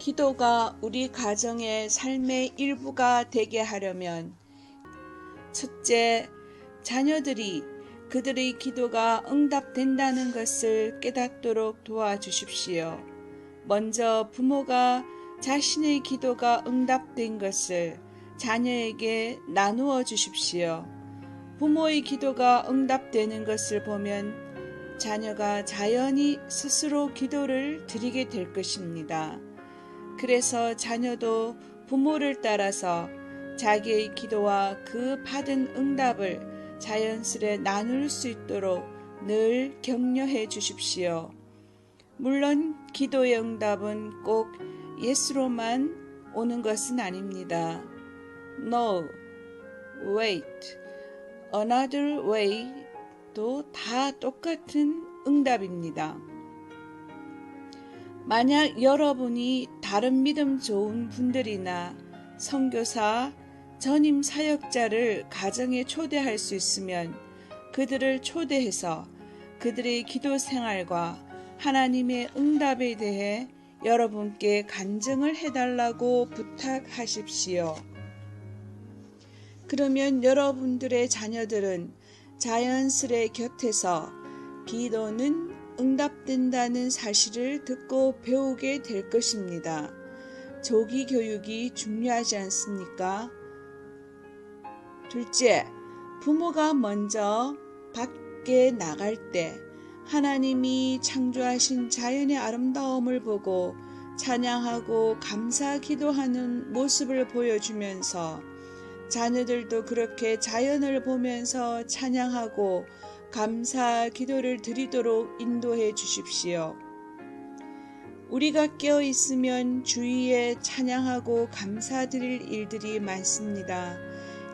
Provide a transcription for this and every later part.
기도가 우리 가정의 삶의 일부가 되게 하려면 첫째, 자녀들이 그들의 기도가 응답된다는 것을 깨닫도록 도와주십시오. 먼저 부모가 자신의 기도가 응답된 것을 자녀에게 나누어 주십시오. 부모의 기도가 응답되는 것을 보면 자녀가 자연히 스스로 기도를 드리게 될 것입니다. 그래서 자녀도 부모를 따라서 자기의 기도와 그 받은 응답을 자연스레 나눌 수 있도록 늘 격려해 주십시오. 물론 기도의 응답은 꼭 예스로만 오는 것은 아닙니다. No, wait, another way도 다 똑같은 응답입니다. 만약 여러분이 다른 믿음 좋은 분들이나 선교사, 전임 사역자를 가정에 초대할 수 있으면 그들을 초대해서 그들의 기도 생활과 하나님의 응답에 대해 여러분께 간증을 해달라고 부탁하십시오. 그러면 여러분들의 자녀들은 자연스레 곁에서 기도는 응답된다는 사실을 듣고 배우게 될 것입니다. 조기 교육이 중요하지 않습니까? 둘째, 부모가 먼저 밖에 나갈 때 하나님이 창조하신 자연의 아름다움을 보고 찬양하고 감사 기도하는 모습을 보여주면서 자녀들도 그렇게 자연을 보면서 찬양하고 감사 기도를 드리도록 인도해 주십시오. 우리가 깨어 있으면 주위에 찬양하고 감사드릴 일들이 많습니다.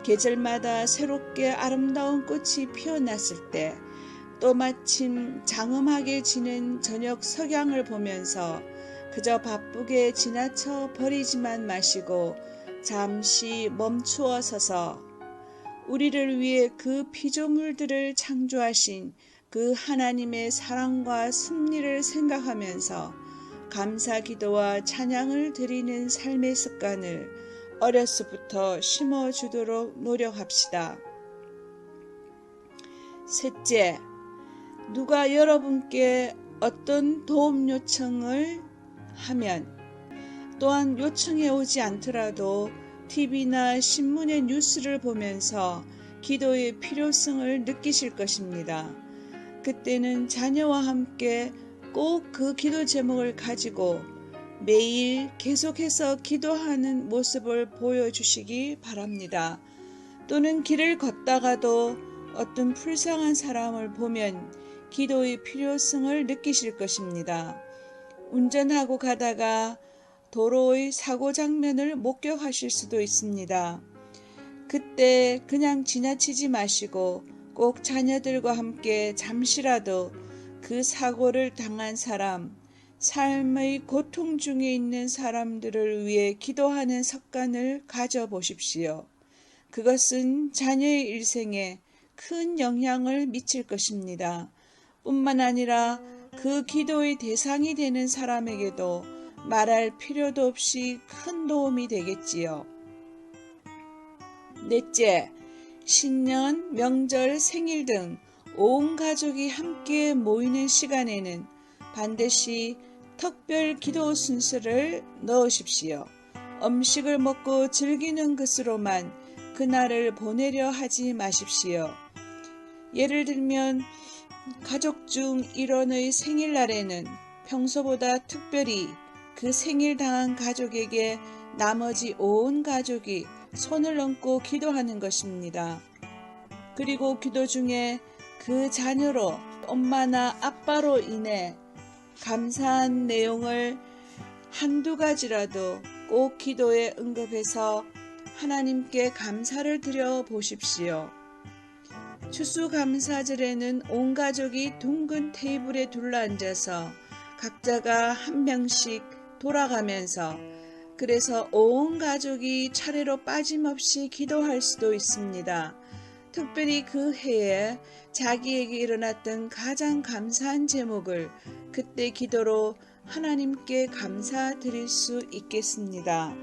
계절마다 새롭게 아름다운 꽃이 피어났을 때, 또 마침 장엄하게 지는 저녁 석양을 보면서 그저 바쁘게 지나쳐 버리지만 마시고 잠시 멈추어 서서 우리를 위해 그 피조물들을 창조하신 그 하나님의 사랑과 섭리를 생각하면서 감사 기도와 찬양을 드리는 삶의 습관을 어려서부터 심어주도록 노력합시다. 셋째, 누가 여러분께 어떤 도움 요청을 하면 또한 요청해 오지 않더라도 TV나 신문의 뉴스를 보면서 기도의 필요성을 느끼실 것입니다. 그때는 자녀와 함께 꼭 그 기도 제목을 가지고 매일 계속해서 기도하는 모습을 보여주시기 바랍니다. 또는 길을 걷다가도 어떤 불쌍한 사람을 보면 기도의 필요성을 느끼실 것입니다. 운전하고 가다가 도로의 사고 장면을 목격하실 수도 있습니다. 그때 그냥 지나치지 마시고 꼭 자녀들과 함께 잠시라도 그 사고를 당한 사람, 삶의 고통 중에 있는 사람들을 위해 기도하는 습관을 가져보십시오. 그것은 자녀의 일생에 큰 영향을 미칠 것입니다. 뿐만 아니라 그 기도의 대상이 되는 사람에게도 말할 필요도 없이 큰 도움이 되겠지요. 넷째, 신년, 명절, 생일 등 온 가족이 함께 모이는 시간에는 반드시 특별 기도 순서를 넣으십시오. 음식을 먹고 즐기는 것으로만 그날을 보내려 하지 마십시오. 예를 들면 가족 중 일원의 생일날에는 평소보다 특별히 그 생일 당한 가족에게 나머지 온 가족이 손을 얹고 기도하는 것입니다. 그리고 기도 중에 그 자녀로 엄마나 아빠로 인해 감사한 내용을 한두 가지라도 꼭 기도에 언급해서 하나님께 감사를 드려 보십시오. 추수감사절에는 온 가족이 둥근 테이블에 둘러앉아서 각자가 한 명씩 돌아가면서 그래서 온 가족이 차례로 빠짐없이 기도할 수도 있습니다. 특별히 그 해에 자기에게 일어났던 가장 감사한 제목을 그때 기도로 하나님께 감사드릴 수 있겠습니다.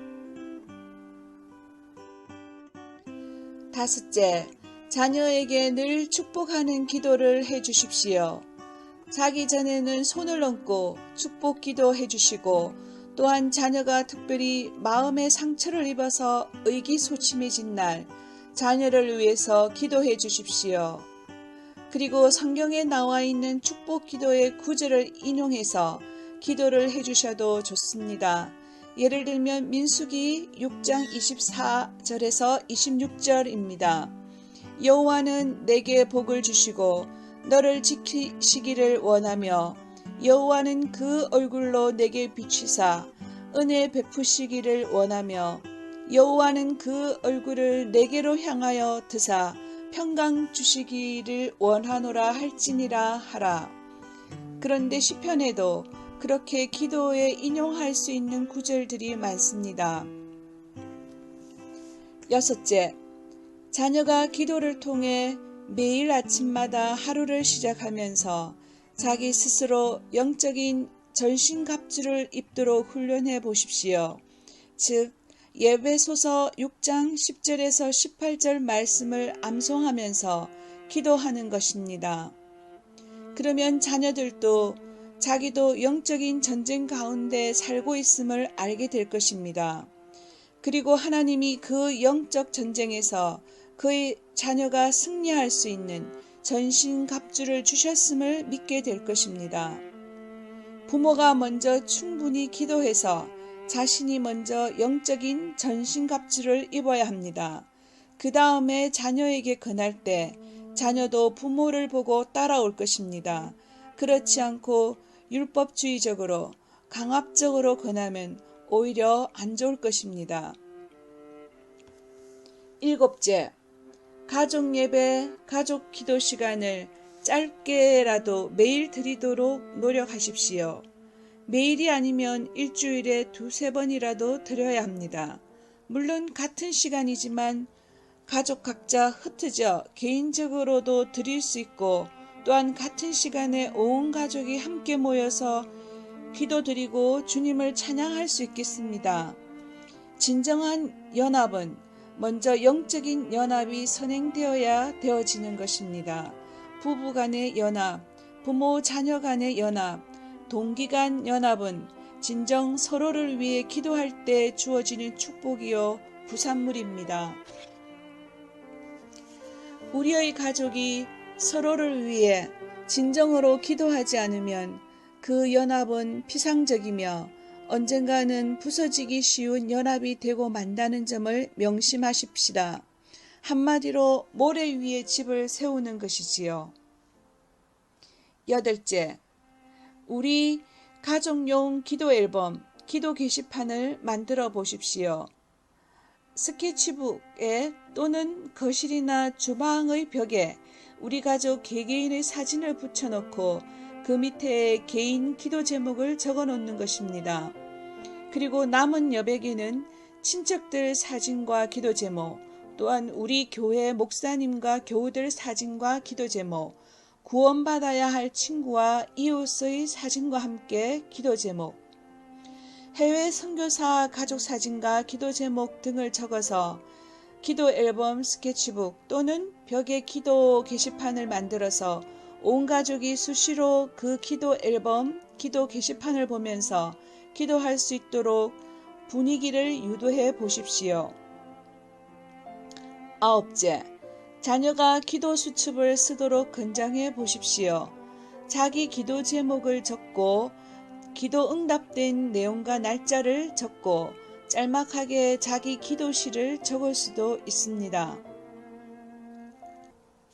다섯째, 자녀에게 늘 축복하는 기도를 해주십시오. 자기 전에는 손을 얹고 축복 기도해 주시고, 또한 자녀가 특별히 마음의 상처를 입어서 의기소침해진 날 자녀를 위해서 기도해 주십시오. 그리고 성경에 나와 있는 축복 기도의 구절을 인용해서 기도를 해 주셔도 좋습니다. 예를 들면 민수기 6장 24절에서 26절입니다. 여호와는 내게 복을 주시고 너를 지키시기를 원하며 여호와는 그 얼굴로 내게 비추사 은혜 베푸시기를 원하며 여호와는 그 얼굴을 내게로 향하여 드사 평강 주시기를 원하노라 할지니라 하라. 그런데 시편에도 그렇게 기도에 인용할 수 있는 구절들이 많습니다. 여섯째, 자녀가 기도를 통해 매일 아침마다 하루를 시작하면서 자기 스스로 영적인 전신갑주를 입도록 훈련해 보십시오. 즉, 예배소서 6장 10절에서 18절 말씀을 암송하면서 기도하는 것입니다. 그러면 자녀들도 자기도 영적인 전쟁 가운데 살고 있음을 알게 될 것입니다. 그리고 하나님이 그 영적 전쟁에서 그의 자녀가 승리할 수 있는 전신갑주를 주셨음을 믿게 될 것입니다. 부모가 먼저 충분히 기도해서 자신이 먼저 영적인 전신갑주를 입어야 합니다. 그 다음에 자녀에게 권할 때 자녀도 부모를 보고 따라올 것입니다. 그렇지 않고 율법주의적으로 강압적으로 권하면 오히려 안 좋을 것입니다. 일곱째, 가족 예배, 가족 기도 시간을 짧게라도 매일 드리도록 노력하십시오. 매일이 아니면 일주일에 두세 번이라도 드려야 합니다. 물론 같은 시간이지만 가족 각자 흩어져 개인적으로도 드릴 수 있고, 또한 같은 시간에 온 가족이 함께 모여서 기도드리고 주님을 찬양할 수 있겠습니다. 진정한 연합은 먼저 영적인 연합이 선행되어야 되어지는 것입니다. 부부 간의 연합, 부모 자녀 간의 연합, 동기 간 연합은 진정 서로를 위해 기도할 때 주어지는 축복이요 부산물입니다. 우리의 가족이 서로를 위해 진정으로 기도하지 않으면 그 연합은 피상적이며 언젠가는 부서지기 쉬운 연합이 되고 만다는 점을 명심하십시다. 한마디로 모래 위에 집을 세우는 것이지요. 여덟째, 우리 가족용 기도 앨범, 기도 게시판을 만들어 보십시오. 스케치북에 또는 거실이나 주방의 벽에 우리 가족 개개인의 사진을 붙여놓고 그 밑에 개인 기도 제목을 적어 놓는 것입니다. 그리고 남은 여백에는 친척들 사진과 기도 제목, 또한 우리 교회 목사님과 교우들 사진과 기도 제목, 구원받아야 할 친구와 이웃의 사진과 함께 기도 제목, 해외 선교사 가족 사진과 기도 제목 등을 적어서 기도 앨범 스케치북 또는 벽에 기도 게시판을 만들어서 온 가족이 수시로 그 기도 앨범, 기도 게시판을 보면서 기도할 수 있도록 분위기를 유도해 보십시오. 아홉째, 자녀가 기도 수첩을 쓰도록 권장해 보십시오. 자기 기도 제목을 적고 기도 응답된 내용과 날짜를 적고 짤막하게 자기 기도시를 적을 수도 있습니다.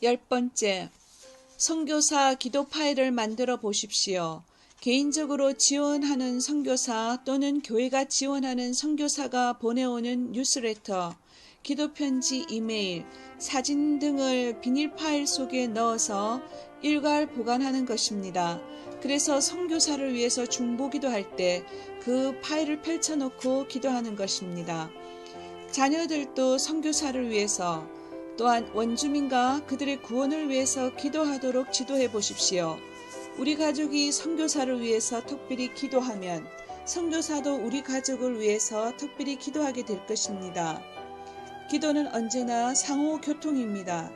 10번째, 선교사 기도 파일을 만들어 보십시오. 개인적으로 지원하는 선교사 또는 교회가 지원하는 선교사가 보내오는 뉴스레터, 기도 편지, 이메일, 사진 등을 비닐 파일 속에 넣어서 일괄 보관하는 것입니다. 그래서 선교사를 위해서 중보기도 할 때 그 파일을 펼쳐놓고 기도하는 것입니다. 자녀들도 선교사를 위해서 또한 원주민과 그들의 구원을 위해서 기도하도록 지도해 보십시오. 우리 가족이 선교사를 위해서 특별히 기도하면 선교사도 우리 가족을 위해서 특별히 기도하게 될 것입니다. 기도는 언제나 상호 교통입니다.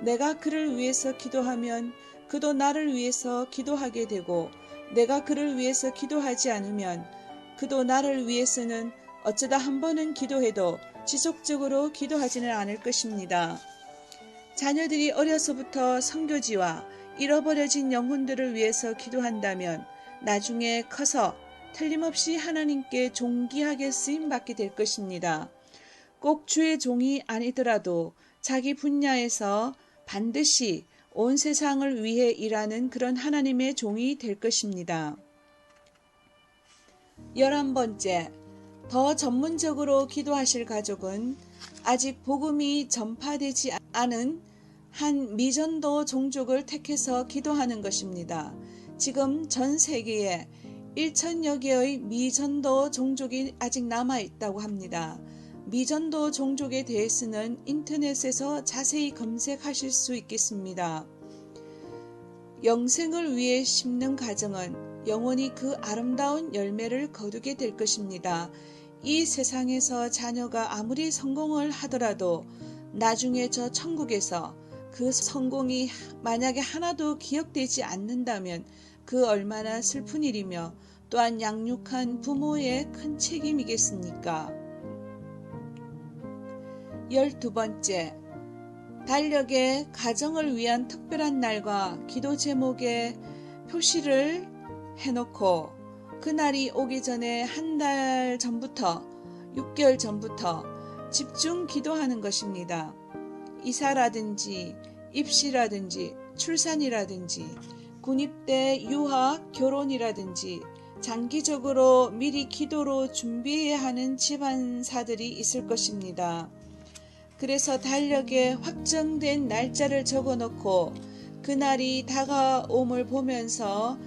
내가 그를 위해서 기도하면 그도 나를 위해서 기도하게 되고, 내가 그를 위해서 기도하지 않으면 그도 나를 위해서는 어쩌다 한 번은 기도해도 지속적으로 기도하지는 않을 것입니다. 자녀들이 어려서부터 선교지와 잃어버려진 영혼들을 위해서 기도한다면 나중에 커서 틀림없이 하나님께 존귀하게 쓰임받게 될 것입니다. 꼭 주의 종이 아니더라도 자기 분야에서 반드시 온 세상을 위해 일하는 그런 하나님의 종이 될 것입니다. 11번째, 더 전문적으로 기도하실 가족은 아직 복음이 전파되지 않은 한 미전도 종족을 택해서 기도하는 것입니다. 지금 전 세계에 1,000여 개의 미전도 종족이 아직 남아있다고 합니다. 미전도 종족에 대해서는 인터넷에서 자세히 검색하실 수 있겠습니다. 영생을 위해 심는 가정은 영원히 그 아름다운 열매를 거두게 될 것입니다. 이 세상에서 자녀가 아무리 성공을 하더라도 나중에 저 천국에서 그 성공이 만약에 하나도 기억되지 않는다면 그 얼마나 슬픈 일이며 또한 양육한 부모의 큰 책임이겠습니까? 12번째, 달력에 가정을 위한 특별한 날과 기도 제목에 표시를 해놓고 그날이 오기 전에 한 달 전부터 6개월 전부터 집중 기도하는 것입니다. 이사라든지 입시라든지 출산이라든지 군입대, 유학, 결혼이라든지 장기적으로 미리 기도로 준비해야 하는 집안사들이 있을 것입니다. 그래서 달력에 확정된 날짜를 적어놓고 그날이 다가옴을 보면서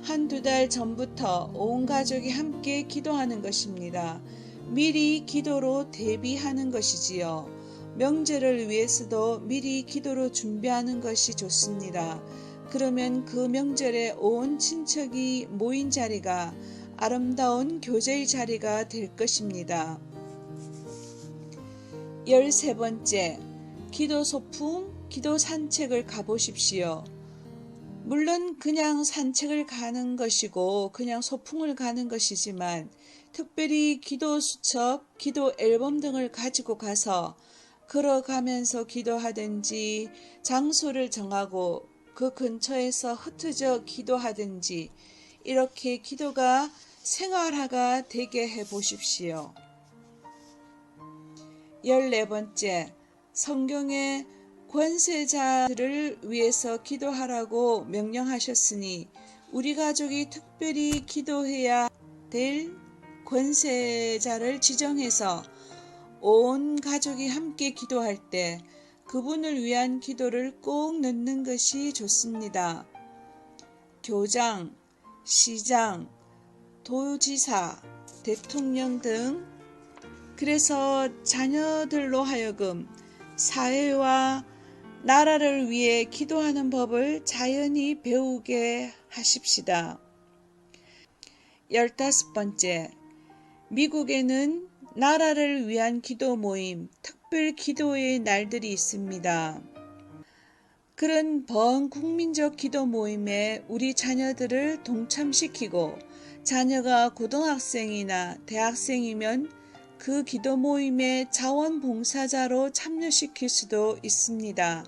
한두 달 전부터 온 가족이 함께 기도하는 것입니다. 미리 기도로 대비하는 것이지요. 명절을 위해서도 미리 기도로 준비하는 것이 좋습니다. 그러면 그 명절에 온 친척이 모인 자리가 아름다운 교제의 자리가 될 것입니다. 13번째, 기도 소풍, 기도 산책을 가보십시오. 물론 그냥 산책을 가는 것이고 그냥 소풍을 가는 것이지만 특별히 기도 수첩, 기도 앨범 등을 가지고 가서 걸어가면서 기도하든지 장소를 정하고 그 근처에서 흩어져 기도하든지 이렇게 기도가 생활화가 되게 해보십시오. 14번째, 성경에 권세자들을 위해서 기도하라고 명령하셨으니 우리 가족이 특별히 기도해야 될 권세자를 지정해서 온 가족이 함께 기도할 때 그분을 위한 기도를 꼭 넣는 것이 좋습니다. 교장, 시장, 도지사, 대통령 등 그래서 자녀들로 하여금 사회와 나라를 위해 기도하는 법을 자연히 배우게 하십시다. 15번째, 미국에는 나라를 위한 기도 모임, 특별 기도의 날들이 있습니다. 그런 범국민적 기도 모임에 우리 자녀들을 동참시키고 자녀가 고등학생이나 대학생이면 그 기도 모임에 자원봉사자로 참여시킬 수도 있습니다.